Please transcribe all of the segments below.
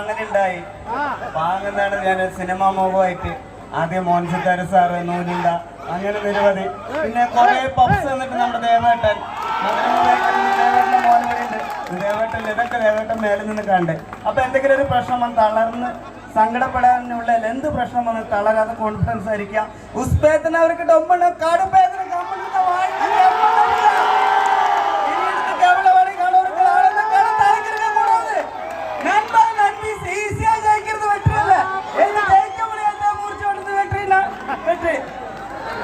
പാങ്ങലുണ്ടായി. പാങ്ങെന്നാണ് ഞാൻ സിനിമാ മോഹമായിട്ട് ആദ്യം മോഹൻസിത്താര സാറ്, നൂലിണ്ട, അങ്ങനെ നിരവധി. പിന്നെ കുറെ പബ്സ് വന്നിട്ട് നമ്മുടെ ദേവേട്ടൻ, ദേവേട്ടൻ്റെ മോനുണ്ട്, ദേവേട്ടൻ, ഇതൊക്കെ ദേവേട്ടൻ മേലിൽ നിന്ന് കണ്ട്. അപ്പൊ എന്തെങ്കിലും ഒരു പ്രശ്നം വന്ന് തളർന്ന് സങ്കടപ്പെടാനുള്ള എന്ത് പ്രശ്നം വന്ന് തളരാതെ കോൺഫിഡൻസ് ആയിരിക്കാം. ഉസ്പേത്തിന് അവർക്ക് ഡൊമ്പണ് കാടുപേത്തിന്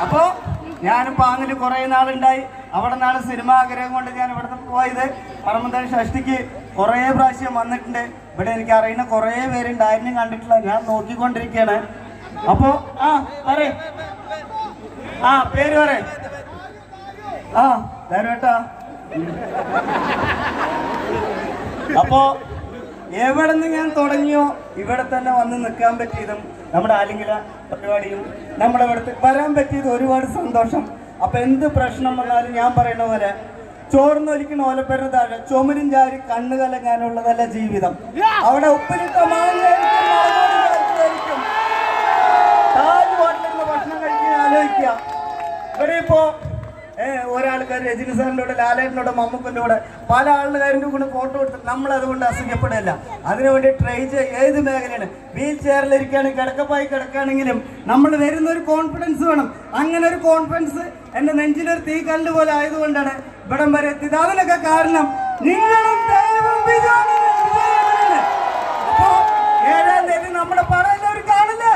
അപ്പോ ഞാനും പാങ്ങില് കുറെ നാളുണ്ടായി. അവിടെ നിന്നാണ് സിനിമ ആഗ്രഹം കൊണ്ട് ഞാൻ ഇവിടുന്ന് പോയത്. പറമ്പന്തഴി ഷഷ്ടിക്ക് കുറേ പ്രാവശ്യം വന്നിട്ടുണ്ട്. ഇവിടെ എനിക്ക് അറിയുന്ന കുറേ പേരുണ്ട്, ആരും കണ്ടിട്ടില്ല. ഞാൻ നോക്കിക്കൊണ്ടിരിക്കുകയാണ്. അപ്പോ പറയേ, പേര് പറയേ. ദേവേട്ടാ. അപ്പോ എവിടെ നിന്ന് ഞാൻ തുടങ്ങിയോ ഇവിടെ തന്നെ വന്ന് നിൽക്കാൻ പറ്റിയതും നമ്മുടെ ആലിംഗല പരിപാടിയും നമ്മുടെ ഇവിടുത്തെ വരാൻ പറ്റിയത് ഒരുപാട് സന്തോഷം. അപ്പൊ എന്ത് പ്രശ്നം വന്നാലും ഞാൻ പറയുന്ന പോലെ ചോർന്നൊലിക്കുന്ന ഓലപ്പേരുടെ താഴെ ചുമരും ചാരി കണ്ണു കലങ്ങാനുള്ളതല്ല ജീവിതം. അവിടെ ഉപ്പിലിട്ട മാങ്ങായിരിക്കും താജ് ഹോട്ടലിൽ ഭക്ഷണം കഴിക്കാൻ ആലോചിക്കുക. ഇവിടെ ഇപ്പോ ഒരാൾക്കാർ രജനി സാറിൻ്റെ കൂടെ, ലാലേട്ടനോട്, മമ്മൂക്കൻ്റെ കൂടെ പല ആളുകാരുടെ കൂടെ ഫോട്ടോ എടുത്തിട്ട് നമ്മൾ അതുകൊണ്ട് അസുഖപ്പെടില്ല. അതിനുവേണ്ടി ട്രൈ ചെയ്യുക. ഏത് മേഖലയാണ്, വീൽ ചെയറിലിരിക്കുകയാണെങ്കിൽ, കിടക്കപ്പായി കിടക്കുകയാണെങ്കിലും നമ്മൾ വരുന്നൊരു കോൺഫിഡൻസ് വേണം. അങ്ങനെ ഒരു കോൺഫിഡൻസ് എൻ്റെ നെഞ്ചിലൊരു തീക്കല്ല് പോലെ ആയതുകൊണ്ടാണ് ഇവിടം വരെ എത്തിയത്. അതിനൊക്കെ കാരണം നിങ്ങളും അപ്പോ 7-ാം തീയതി നമ്മുടെ പടം എല്ലാവരും കാണില്ലേ?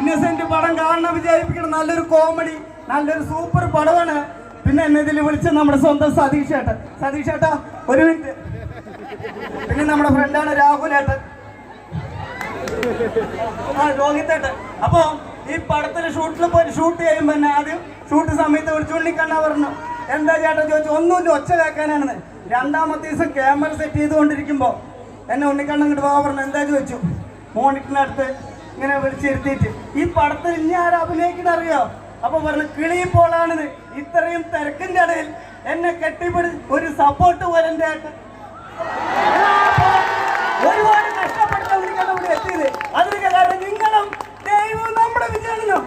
ഇന്നസെന്റ് പടം കാണണം വിചാരിപ്പിക്കണം. നല്ലൊരു കോമഡി, നല്ലൊരു സൂപ്പർ പടമാണ്. പിന്നെ എന്നെ ഇതിൽ വിളിച്ച നമ്മുടെ സ്വന്തം സതീഷ് ഏട്ടാ ഒരു മിനിറ്റ്. പിന്നെ നമ്മുടെ ഫ്രണ്ടാണ് രാഹുലേട്ടൻ, രോഹിത്തേട്ടൻ. അപ്പൊ ഈ പടത്തിൽ ഷൂട്ടിൽ പോയി ഷൂട്ട് ചെയ്യുമ്പോ തന്നെ ആദ്യം ഷൂട്ട് സമയത്ത് വിളിച്ചുകൊണ്ടിരിക്കണ്ണ പറഞ്ഞു. എന്താ ചേട്ടൻ ചോദിച്ചു. ഒന്നുമില്ല, ഒച്ച കേൾക്കാനാണെന്ന്. രണ്ടാമത്തെ ദിവസം ക്യാമറ സെറ്റ് ചെയ്തുകൊണ്ടിരിക്കുമ്പോ എന്നെ ഉണ്ണിക്കണ്ണൻ ഇങ്ങോട്ട് വാ പറഞ്ഞു. എന്താ ചോദിച്ചു. മോണിറ്ററിനടുത്ത് ഇങ്ങനെ വിളിച്ചിരുത്തിയിട്ട് ഈ പടത്തിൽ ഇനി ആരും അഭിനയിക്കുന്ന അറിയോ? അപ്പൊ പറഞ്ഞു കിളി പോളാണിത്. ഇത്രയും തിരക്കിന്റെ ഇടയിൽ എന്നെ കെട്ടിപ്പിടി ഒരു സപ്പോർട്ട് പോലെ എൻ്റെ ആയിട്ട് ഒരുപാട് കഷ്ടപ്പെട്ടാണ് ഇവിടെ എത്തിയത്. അതിനൊക്കെ കാരണം നിങ്ങളും ദൈവവും നമ്മുടെ വിജയമാണല്ലോ.